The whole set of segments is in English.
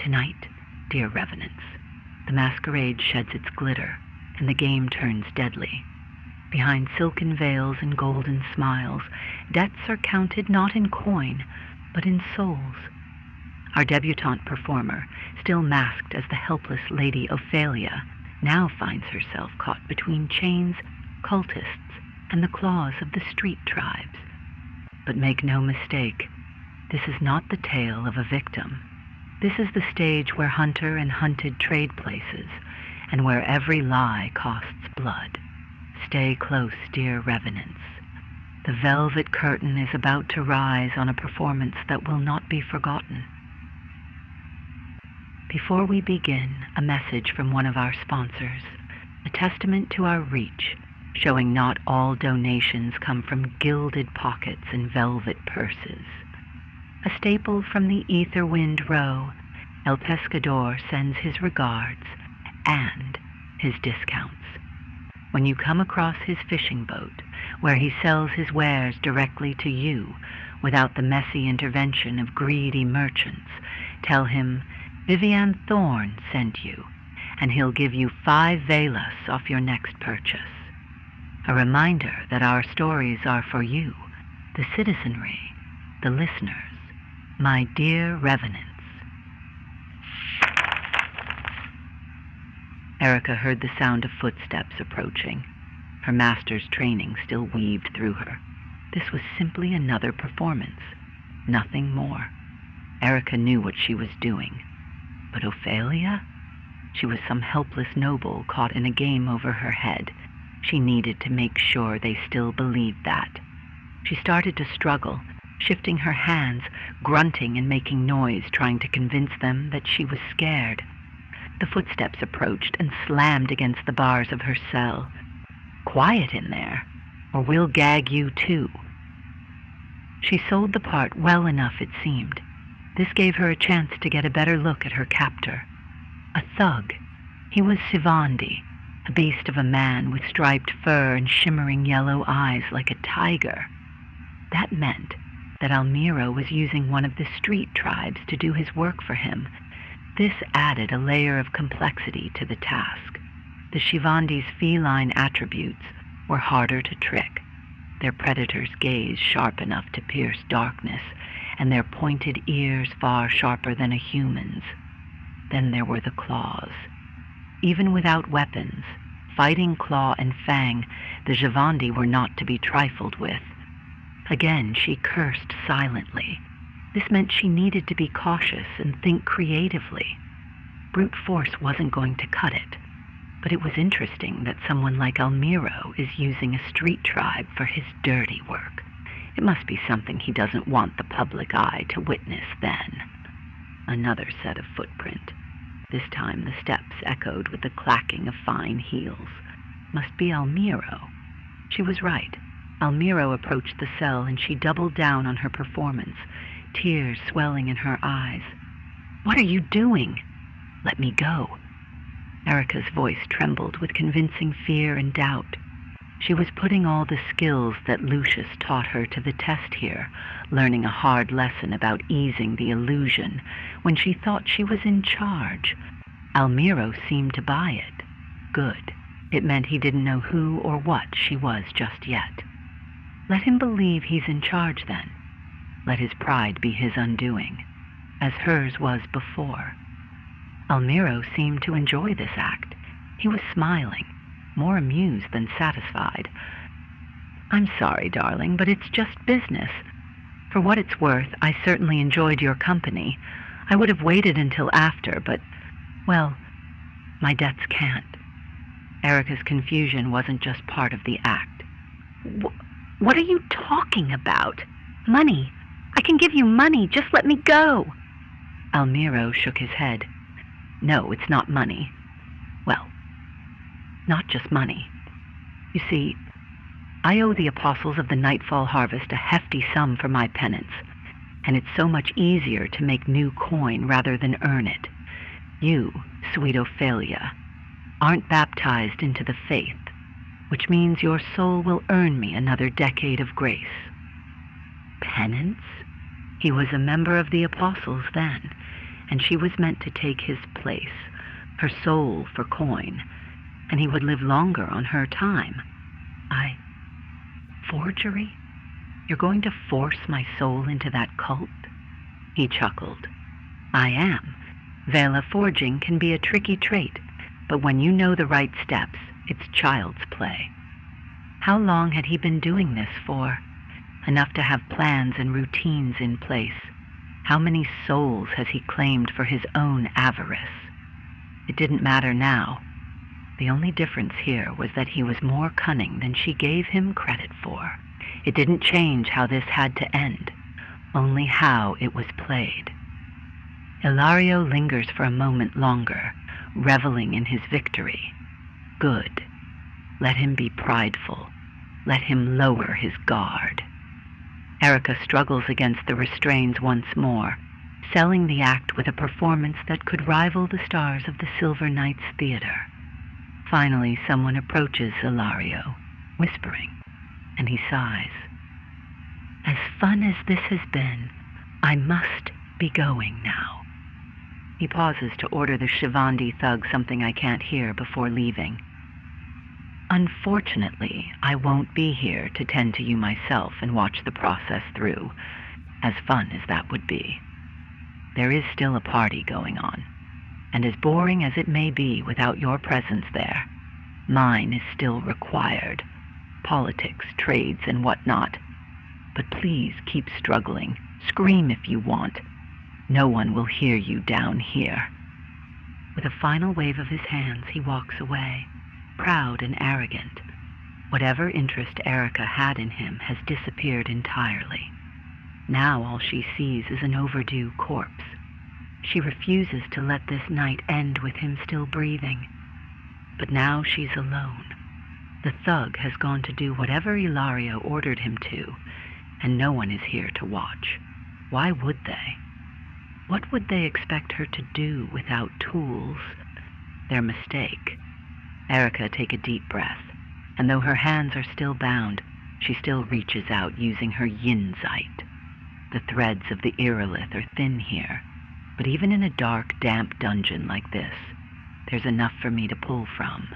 Tonight, dear revenants, the masquerade sheds its glitter, and the game turns deadly. Behind silken veils and golden smiles, debts are counted not in coin, but in souls. Our debutante performer, still masked as the helpless Lady Ophelia, now finds herself caught between chains, cultists, and the claws of the street tribes. But make no mistake, this is not the tale of a victim. This is the stage where hunter and hunted trade places, and where every lie costs blood. Stay close, dear revenants. The velvet curtain is about to rise on a performance that will not be forgotten. Before we begin, a message from one of our sponsors, a testament to our reach, showing not all donations come from gilded pockets and velvet purses. A staple from the Etherwind Row, El Pescador sends his regards and his discounts. When you come across his fishing boat, where he sells his wares directly to you without the messy intervention of greedy merchants, tell him Vivian Thorne sent you, and he'll give you 5 velas off your next purchase. A reminder that our stories are for you, the citizenry, the listeners, my dear revenants. Erica heard the sound of footsteps approaching. Her master's training still weaved through her. This was simply another performance, nothing more. Erica knew what she was doing. But Ophelia? She was some helpless noble caught in a game over her head. She needed to make sure they still believed that. She started to struggle, shifting her hands, grunting and making noise, trying to convince them that she was scared. The footsteps approached and slammed against the bars of her cell. Quiet in there, or we'll gag you too. She sold the part well enough, it seemed. This gave her a chance to get a better look at her captor. A thug. He was Sivandi, a beast of a man with striped fur and shimmering yellow eyes like a tiger. That meant that Almiro was using one of the street tribes to do his work for him. This added a layer of complexity to the task. The Shivandi's feline attributes were harder to trick, their predator's gaze sharp enough to pierce darkness, and their pointed ears far sharper than a human's. Then there were the claws. Even without weapons, fighting claw and fang, the Shivandi were not to be trifled with. Again, she cursed silently. This meant she needed to be cautious and think creatively. Brute force wasn't going to cut it, but it was interesting that someone like Almiro is using a street tribe for his dirty work. It must be something he doesn't want the public eye to witness then. Another set of footprint. This time the steps echoed with the clacking of fine heels. Must be Almiro. She was right. Almiro approached the cell and she doubled down on her performance, tears swelling in her eyes. "What are you doing?" "Let me go." Erica's voice trembled with convincing fear and doubt. She was putting all the skills that Lucius taught her to the test here, learning a hard lesson about easing the illusion when she thought she was in charge. Almiro seemed to buy it. Good. It meant he didn't know who or what she was just yet. Let him believe he's in charge then. Let his pride be his undoing, as hers was before. Almiro seemed to enjoy this act. He was smiling, more amused than satisfied. "I'm sorry, darling, but it's just business. For what it's worth, I certainly enjoyed your company. I would have waited until after, but, well, my debts can't." Erica's confusion wasn't just part of the act. What are you talking about? Money. I can give you money. Just let me go." Almiro shook his head. "No, it's not money. Well, not just money. You see, I owe the apostles of the Nightfall Harvest a hefty sum for my penance, and it's so much easier to make new coin rather than earn it. You, sweet Ophelia, aren't baptized into the faith, which means your soul will earn me another decade of grace." Penance? He was a member of the apostles then, and she was meant to take his place, her soul for coin, and he would live longer on her time. Forgery? You're going to force my soul into that cult? He chuckled. I am. Vela, forging can be a tricky trait, but when you know the right steps, it's child's play. How long had he been doing this for? Enough to have plans and routines in place. How many souls has he claimed for his own avarice? It didn't matter now. The only difference here was that he was more cunning than she gave him credit for. It didn't change how this had to end, only how it was played. Ilario lingers for a moment longer, reveling in his victory. Good. Let him be prideful. Let him lower his guard. Erica struggles against the restraints once more, selling the act with a performance that could rival the stars of the Silver Knights Theater. Finally, someone approaches Ilario, whispering, and he sighs. As fun as this has been, I must be going now. He pauses to order the Shivandi thug something I can't hear before leaving. Unfortunately, I won't be here to tend to you myself and watch the process through, as fun as that would be. There is still a party going on, and as boring as it may be without your presence there, mine is still required. Politics, trades, and whatnot. But please keep struggling. Scream if you want. No one will hear you down here. With a final wave of his hands, he walks away, proud and arrogant. Whatever interest Erica had in him has disappeared entirely. Now all she sees is an overdue corpse. She refuses to let this night end with him still breathing. But now she's alone. The thug has gone to do whatever Ilario ordered him to, and no one is here to watch. Why would they? What would they expect her to do without tools? Their mistake. Erica take a deep breath, and though her hands are still bound, she still reaches out using her yin sight. The threads of the Irilith are thin here, but even in a dark, damp dungeon like this, there's enough for me to pull from.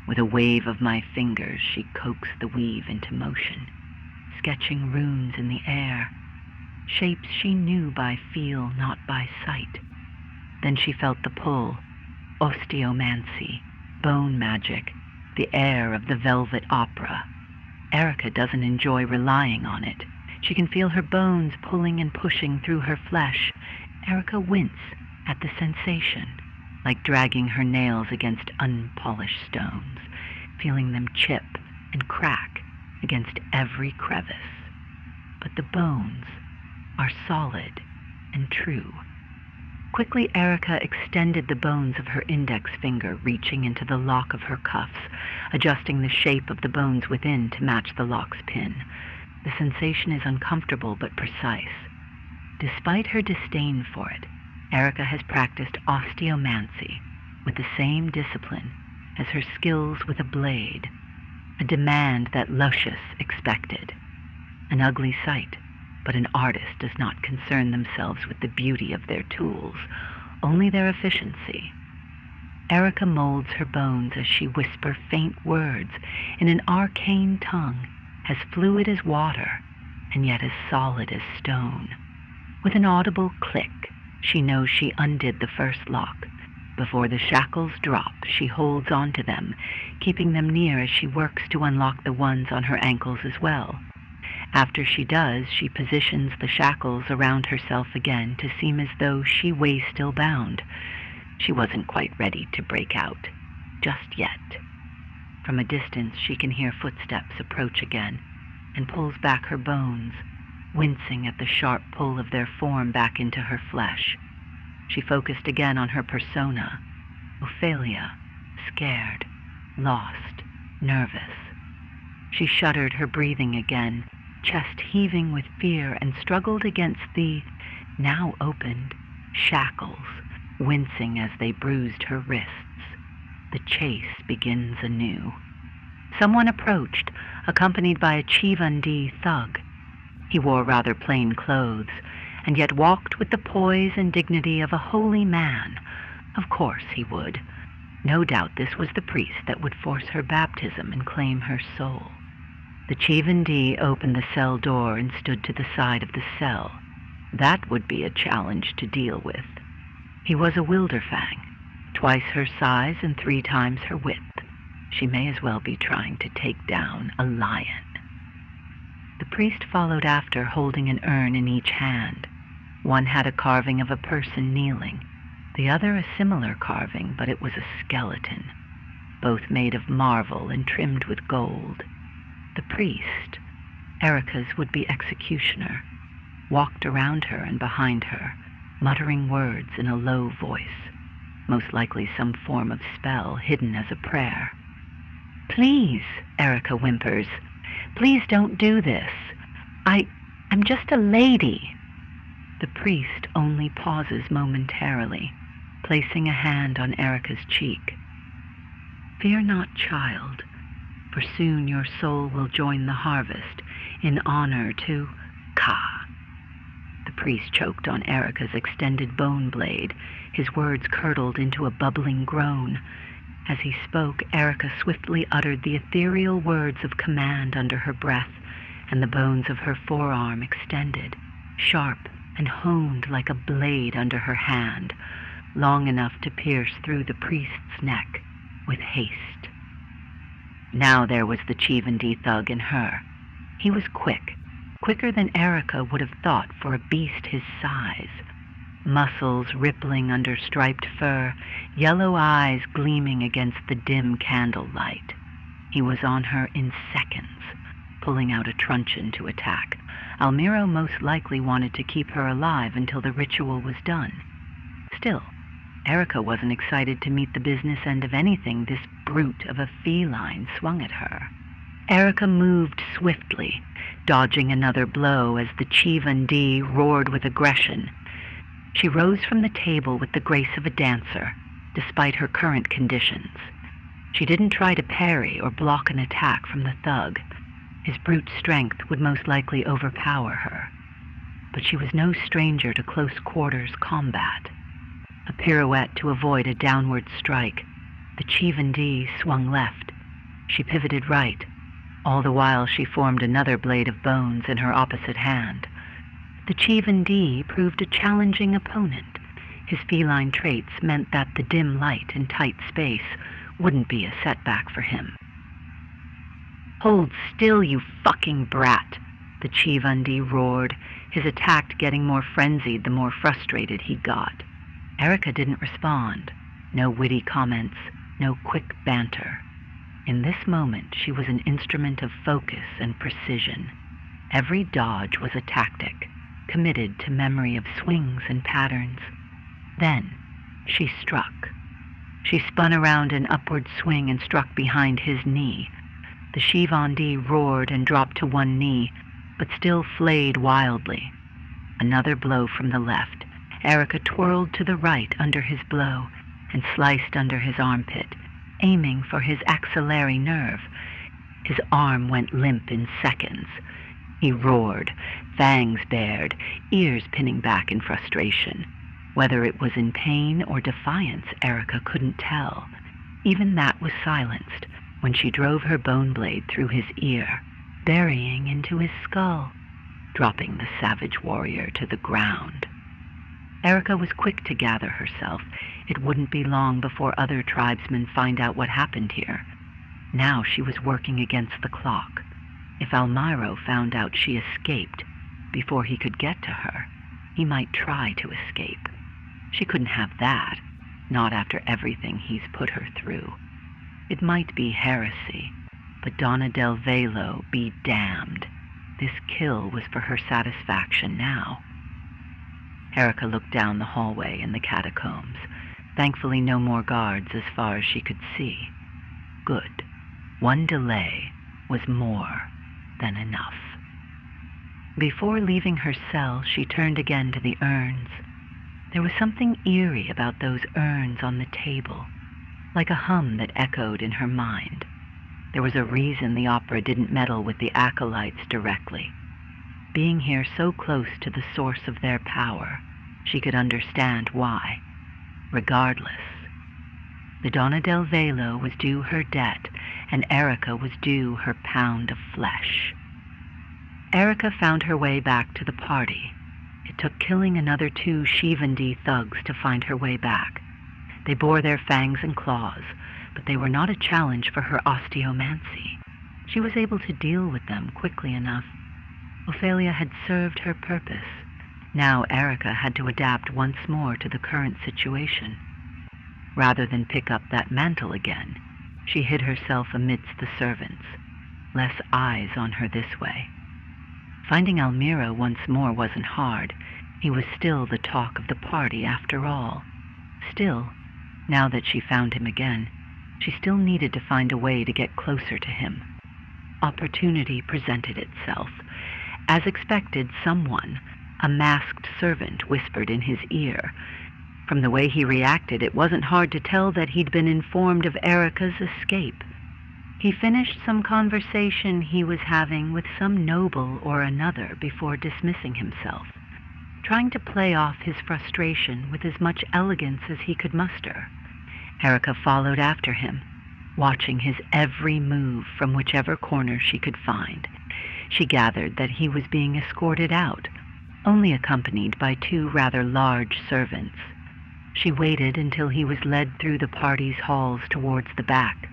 With a wave of my fingers, she coaxed the weave into motion, sketching runes in the air, shapes she knew by feel, not by sight. Then she felt the pull, osteomancy, bone magic, the air of the velvet opera. Erica doesn't enjoy relying on it. She can feel her bones pulling and pushing through her flesh. Erica wince at the sensation, like dragging her nails against unpolished stones, feeling them chip and crack against every crevice. But the bones are solid and true. Quickly, Erica extended the bones of her index finger, reaching into the lock of her cuffs, adjusting the shape of the bones within to match the lock's pin. The sensation is uncomfortable but precise. Despite her disdain for it, Erica has practiced osteomancy with the same discipline as her skills with a blade, a demand that Lucius expected. An ugly sight, but an artist does not concern themselves with the beauty of their tools, only their efficiency. Erica molds her bones as she whispers faint words in an arcane tongue, as fluid as water, and yet as solid as stone. With an audible click, she knows she undid the first lock. Before the shackles drop, she holds on to them, keeping them near as she works to unlock the ones on her ankles as well. After she does, she positions the shackles around herself again to seem as though she was still bound. She wasn't quite ready to break out, just yet. From a distance, she can hear footsteps approach again, and pulls back her bones, wincing at the sharp pull of their form back into her flesh. She focused again on her persona, Ophelia, scared, lost, nervous. She shuddered her breathing again, chest heaving with fear, and struggled against the, now opened, shackles, wincing as they bruised her wrists. The chase begins anew. Someone approached, accompanied by a Chivandi thug. He wore rather plain clothes, and yet walked with the poise and dignity of a holy man. Of course he would. No doubt this was the priest that would force her baptism and claim her soul. The Chivandi opened the cell door and stood to the side of the cell. That would be a challenge to deal with. He was a Wilderfang, twice her size and 3 times her width. She may as well be trying to take down a lion. The priest followed after, holding an urn in each hand. One had a carving of a person kneeling, the other a similar carving, but it was a skeleton, both made of marble and trimmed with gold. The priest, Erica's would-be executioner, walked around her and behind her, muttering words in a low voice, most likely some form of spell hidden as a prayer. "Please," Erica whimpers, "please don't do this. I'm just a lady." The priest only pauses momentarily, placing a hand on Erica's cheek. "Fear not, child, for soon your soul will join the harvest in honor to Ka." The priest choked on Erica's extended bone blade. His words curdled into a bubbling groan. As he spoke, Erica swiftly uttered the ethereal words of command under her breath, and the bones of her forearm extended, sharp and honed like a blade under her hand, long enough to pierce through the priest's neck with haste. Now there was the Chivandi thug in her. He was quicker than Erica would have thought for a beast his size. Muscles rippling under striped fur, yellow eyes gleaming against the dim candlelight. He was on her in seconds, pulling out a truncheon to attack. Almiro most likely wanted to keep her alive until the ritual was done. Still, Erica wasn't excited to meet the business end of anything this brute of a feline swung at her. Erica moved swiftly, dodging another blow as the Chivandi roared with aggression. She rose from the table with the grace of a dancer, despite her current conditions. She didn't try to parry or block an attack from the thug. His brute strength would most likely overpower her. But she was no stranger to close-quarters combat. A pirouette to avoid a downward strike. The Chivandi swung left. She pivoted right. All the while she formed another blade of bones in her opposite hand. The Chivandi proved a challenging opponent. His feline traits meant that the dim light and tight space wouldn't be a setback for him. "Hold still, you fucking brat," the Chivandi roared, his attack getting more frenzied the more frustrated he got. Erica didn't respond. No witty comments, no quick banter. In this moment, she was an instrument of focus and precision. Every dodge was a tactic, committed to memory of swings and patterns. Then, she struck. She spun around an upward swing and struck behind his knee. The Chivandi roared and dropped to one knee, but still flayed wildly. Another blow from the left. Erica twirled to the right under his blow and sliced under his armpit, aiming for his axillary nerve. His arm went limp in seconds. He roared, fangs bared, ears pinning back in frustration. Whether it was in pain or defiance, Erica couldn't tell. Even that was silenced when she drove her bone blade through his ear, burying into his skull, dropping the savage warrior to the ground. Erica was quick to gather herself. It wouldn't be long before other tribesmen find out what happened here. Now she was working against the clock. If Almiro found out she escaped before he could get to her, he might try to escape. She couldn't have that, not after everything he's put her through. It might be heresy, but Donna del Velo be damned. This kill was for her satisfaction now. Erica looked down the hallway in the catacombs. Thankfully no more guards as far as she could see. Good. One delay was more than enough. Before leaving her cell, she turned again to the urns. There was something eerie about those urns on the table, like a hum that echoed in her mind. There was a reason the opera didn't meddle with the acolytes directly. Being here so close to the source of their power, she could understand why. Regardless, the Donna del Velo was due her debt, and Erica was due her pound of flesh. Erica found her way back to the party. It took killing another 2 Shivandi thugs to find her way back. They bore their fangs and claws, but they were not a challenge for her osteomancy. She was able to deal with them quickly enough. Ophelia had served her purpose. Now Erica had to adapt once more to the current situation. Rather than pick up that mantle again, she hid herself amidst the servants. Less eyes on her this way. Finding Almiro once more wasn't hard. He was still the talk of the party after all. Still, now that she found him again, she still needed to find a way to get closer to him. Opportunity presented itself. As expected, someone, a masked servant, whispered in his ear. From the way he reacted, it wasn't hard to tell that he'd been informed of Erica's escape. He finished some conversation he was having with some noble or another before dismissing himself, trying to play off his frustration with as much elegance as he could muster. Erica followed after him, watching his every move from whichever corner she could find. She gathered that he was being escorted out, only accompanied by 2 rather large servants. She waited until he was led through the party's halls towards the back.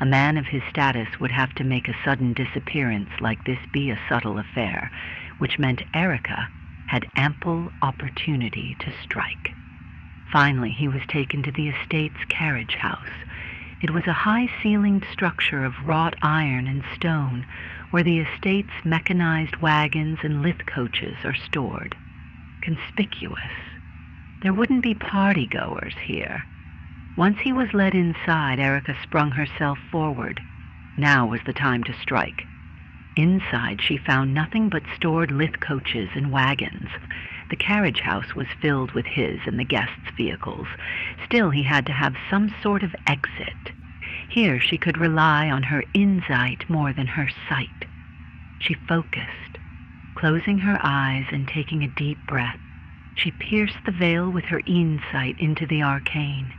A man of his status would have to make a sudden disappearance like this be a subtle affair, which meant Erica had ample opportunity to strike. Finally, he was taken to the estate's carriage house. It was a high-ceilinged structure of wrought iron and stone, where the estate's mechanized wagons and lithe coaches are stored. Conspicuous. There wouldn't be party-goers here. Once he was led inside, Erica sprung herself forward. Now was the time to strike. Inside, she found nothing but stored lithe coaches and wagons. The carriage house was filled with his and the guests' vehicles. Still, he had to have some sort of exit. Here she could rely on her insight more than her sight. She focused. Closing her eyes and taking a deep breath, she pierced the veil with her insight into the arcane.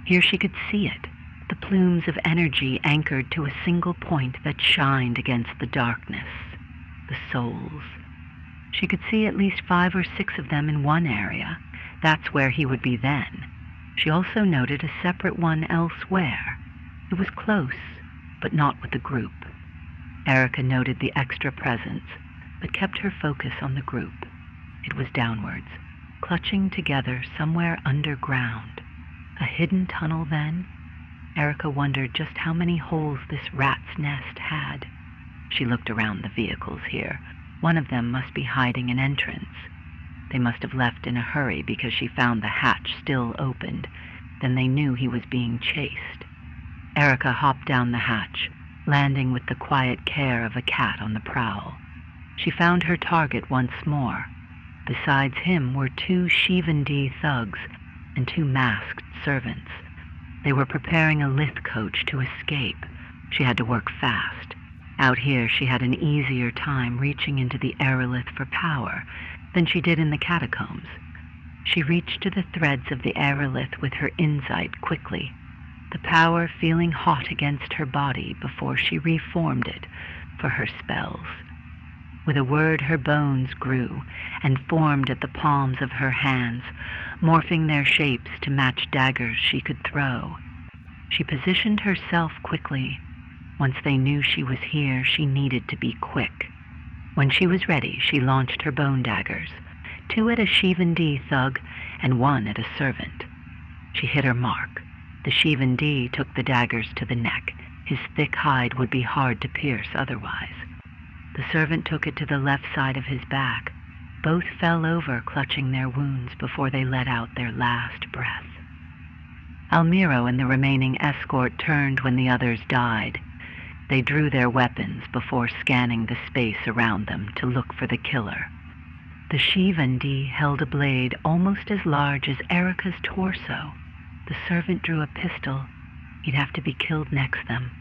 Here she could see it, the plumes of energy anchored to a single point that shined against the darkness, the souls. She could see at least 5 or 6 of them in one area. That's where he would be then. She also noted a separate one elsewhere. It was close, but not with the group. Erica noted the extra presence, but kept her focus on the group. It was downwards, clutching together somewhere underground. A hidden tunnel, then? Erica wondered just how many holes this rat's nest had. She looked around the vehicles here. One of them must be hiding an entrance. They must have left in a hurry because she found the hatch still opened. Then they knew he was being chased. Erica hopped down the hatch, landing with the quiet care of a cat on the prowl. She found her target once more. Besides him were 2 Shivandi thugs and 2 masked servants. They were preparing a lithe coach to escape. She had to work fast. Out here she had an easier time reaching into the aerolith for power than she did in the catacombs. She reached to the threads of the aerolith with her insight quickly, the power feeling hot against her body before she reformed it for her spells. With a word, her bones grew and formed at the palms of her hands, morphing their shapes to match daggers she could throw. She positioned herself quickly. Once they knew she was here, she needed to be quick. When she was ready, she launched her bone daggers, 2 at a Shivandi thug and 1 at a servant. She hit her mark. The Shivandi took the daggers to the neck. His thick hide would be hard to pierce otherwise. The servant took it to the left side of his back. Both fell over, clutching their wounds before they let out their last breath. Almiro and the remaining escort turned when the others died. They drew their weapons before scanning the space around them to look for the killer. The Shivandi held a blade almost as large as Erica's torso. The servant drew a pistol. He'd have to be killed next them.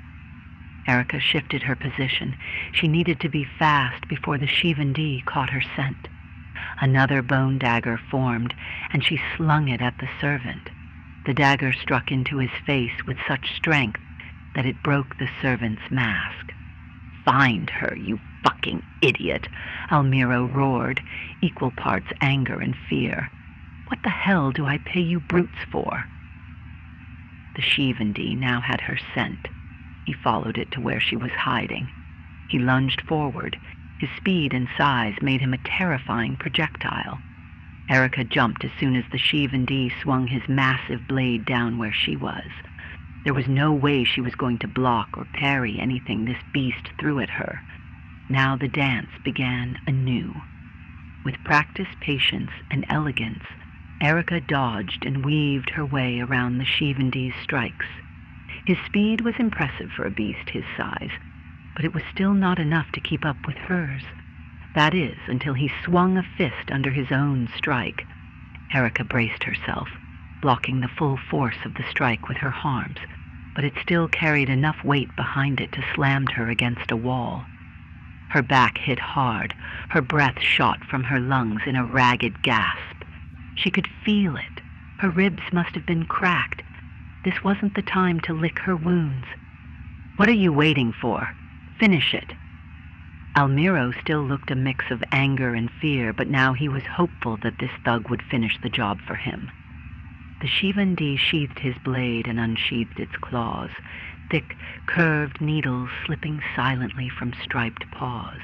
Erica shifted her position. She needed to be fast before the Shivandi caught her scent. Another bone dagger formed, and she slung it at the servant. The dagger struck into his face with such strength that it broke the servant's mask. "Find her, you fucking idiot," Almiro roared, equal parts anger and fear. "What the hell do I pay you brutes for?" The Shivandi now had her scent. He followed it to where she was hiding. He lunged forward. His speed and size made him a terrifying projectile. Erica jumped as soon as the Shivandi swung his massive blade down where she was. There was no way she was going to block or parry anything this beast threw at her. Now the dance began anew. With practice, patience, and elegance, Erica dodged and weaved her way around the Shivandi's strikes. His speed was impressive for a beast his size, but it was still not enough to keep up with hers. That is, until he swung a fist under his own strike. Erica braced herself, blocking the full force of the strike with her arms, but it still carried enough weight behind it to slam her against a wall. Her back hit hard. Her breath shot from her lungs in a ragged gasp. She could feel it. Her ribs must have been cracked. This wasn't the time to lick her wounds. "What are you waiting for? Finish it." Almiro still looked a mix of anger and fear, but now he was hopeful that this thug would finish the job for him. The Shivandi sheathed his blade and unsheathed its claws, thick, curved needles slipping silently from striped paws.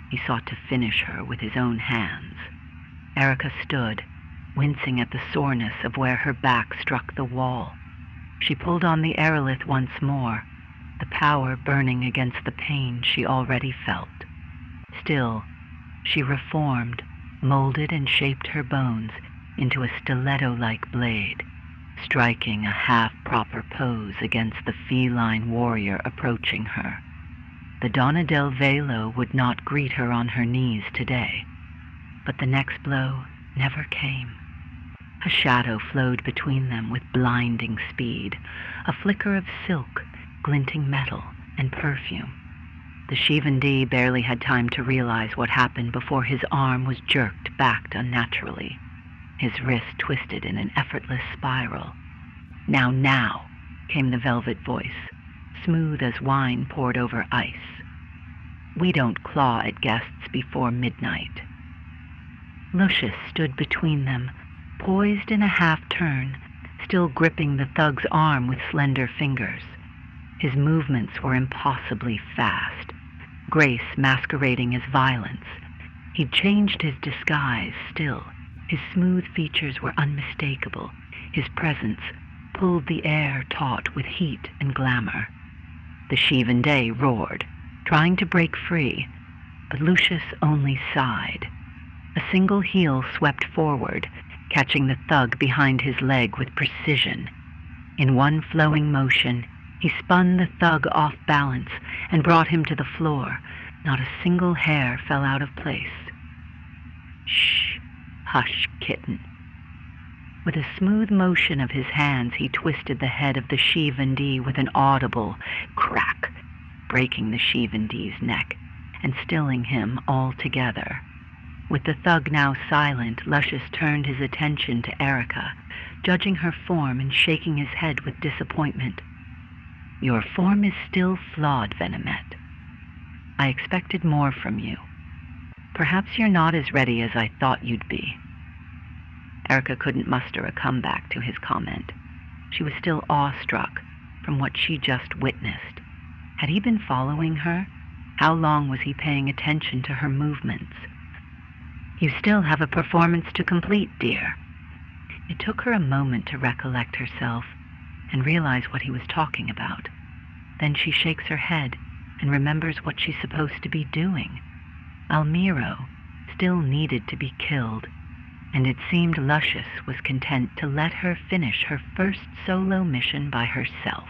He sought to finish her with his own hands. Erica stood, wincing at the soreness of where her back struck the wall. She pulled on the aerolith once more, the power burning against the pain she already felt. Still, she reformed, molded and shaped her bones into a stiletto-like blade, striking a half-proper pose against the feline warrior approaching her. The Donna del Velo would not greet her on her knees today, but the next blow never came. A shadow flowed between them with blinding speed, a flicker of silk, glinting metal, and perfume. The Shivandi barely had time to realize what happened before his arm was jerked back unnaturally. His wrist twisted in an effortless spiral. Now, came the velvet voice, smooth as wine poured over ice. "We don't claw at guests before midnight." Lucius stood between them, poised in a half-turn, still gripping the thug's arm with slender fingers. His movements were impossibly fast, grace masquerading as violence. He'd changed his disguise still. His smooth features were unmistakable. His presence pulled the air taut with heat and glamour. The Shivandi roared, trying to break free, but Lucius only sighed. A single heel swept forward, catching the thug behind his leg with precision. In one flowing motion, he spun the thug off balance and brought him to the floor. Not a single hair fell out of place. "Shh, hush, kitten." With a smooth motion of his hands, he twisted the head of the Shivandi with an audible crack, breaking the Shivandi's neck and stilling him altogether. With the thug now silent, Lucius turned his attention to Erica, judging her form and shaking his head with disappointment. "Your form is still flawed, Venomet. I expected more from you. Perhaps you're not as ready as I thought you'd be." Erica couldn't muster a comeback to his comment. She was still awestruck from what she just witnessed. Had he been following her? How long was he paying attention to her movements? "You still have a performance to complete, dear." It took her a moment to recollect herself and realize what he was talking about. Then she shakes her head and remembers what she's supposed to be doing. Almiro still needed to be killed, and it seemed Lucius was content to let her finish her first solo mission by herself.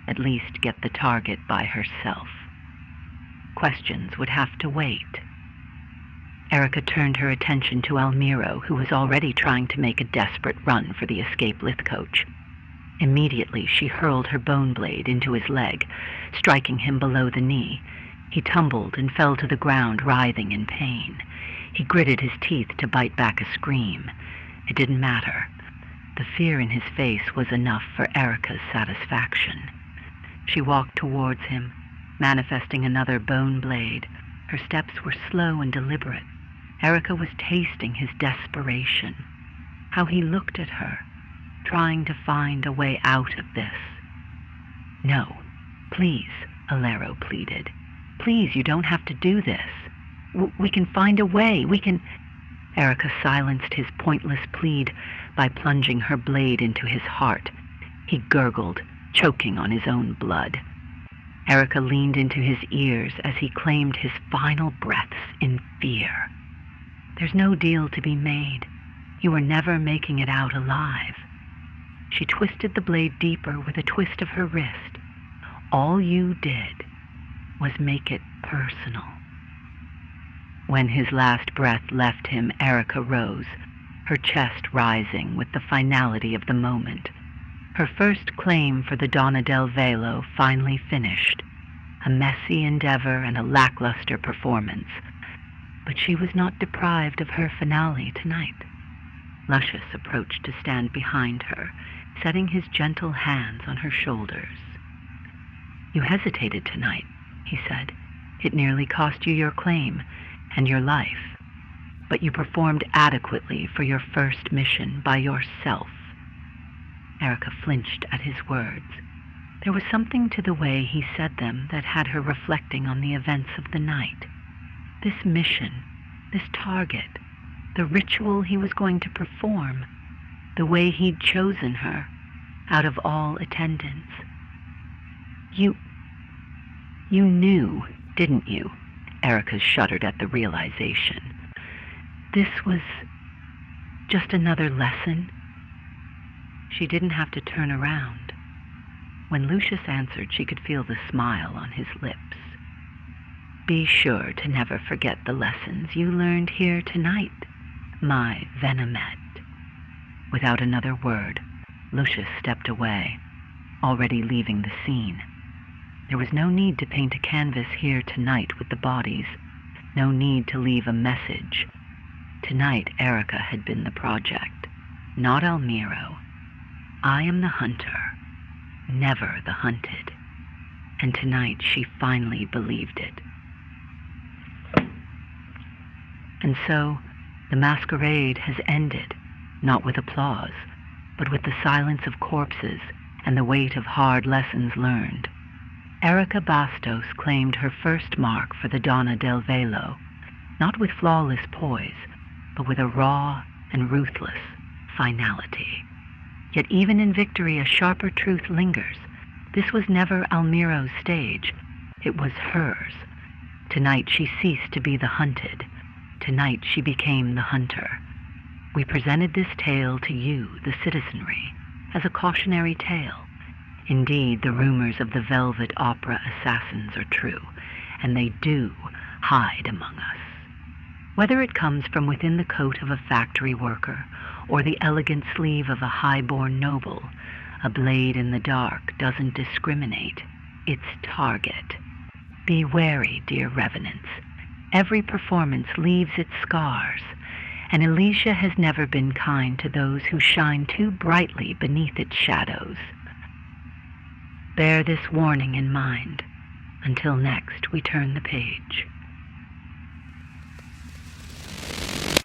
At least get the target by herself. Questions would have to wait. Erica turned her attention to Almiro, who was already trying to make a desperate run for the escape Lithcoach. Immediately she hurled her bone blade into his leg, striking him below the knee. He tumbled and fell to the ground, writhing in pain. He gritted his teeth to bite back a scream. It didn't matter. The fear in his face was enough for Erica's satisfaction. She walked towards him, manifesting another bone blade. Her steps were slow and deliberate. Erica was tasting his desperation. How he looked at her, trying to find a way out of this. "No, please," Alero pleaded. "Please, you don't have to do this. We can find a way. We can—" Erica silenced his pointless plead by plunging her blade into his heart. He gurgled, choking on his own blood. Erica leaned into his ears as he claimed his final breaths in fear. "There's no deal to be made. You were never making it out alive." She twisted the blade deeper with a twist of her wrist. "All you did was make it personal." When his last breath left him, Erica rose, her chest rising with the finality of the moment. Her first claim for the Donna del Velo finally finished, a messy endeavor and a lackluster performance. But she was not deprived of her finale tonight. Lucius approached to stand behind her, setting his gentle hands on her shoulders. "You hesitated tonight," he said. "It nearly cost you your claim and your life. But you performed adequately for your first mission by yourself." Erica flinched at his words. There was something to the way he said them that had her reflecting on the events of the night. This mission, this target, the ritual he was going to perform, the way he'd chosen her out of all attendants. You knew, didn't you?" Erica shuddered at the realization. "This was just another lesson." She didn't have to turn around. When Lucius answered, she could feel the smile on his lips. "Be sure to never forget the lessons you learned here tonight, my Venomette." Without another word, Lucius stepped away, already leaving the scene. There was no need to paint a canvas here tonight with the bodies, no need to leave a message. Tonight, Erica had been the project, not Almiro. I am the hunter, never the hunted. And tonight she finally believed it. And so, the masquerade has ended, not with applause, but with the silence of corpses and the weight of hard lessons learned. Erica Bastos claimed her first mark for the Donna del Velo, not with flawless poise, but with a raw and ruthless finality. Yet even in victory a sharper truth lingers. This was never Almiro's stage. It was hers. Tonight she ceased to be the hunted. Tonight she became the hunter. We presented this tale to you, the citizenry, as a cautionary tale. Indeed, the rumors of the Velvet Opera assassins are true, and they do hide among us. Whether it comes from within the coat of a factory worker or the elegant sleeve of a high-born noble, a blade in the dark doesn't discriminate its target. Be wary, dear revenants. Every performance leaves its scars, and Alicia has never been kind to those who shine too brightly beneath its shadows. Bear this warning in mind until next we turn the page.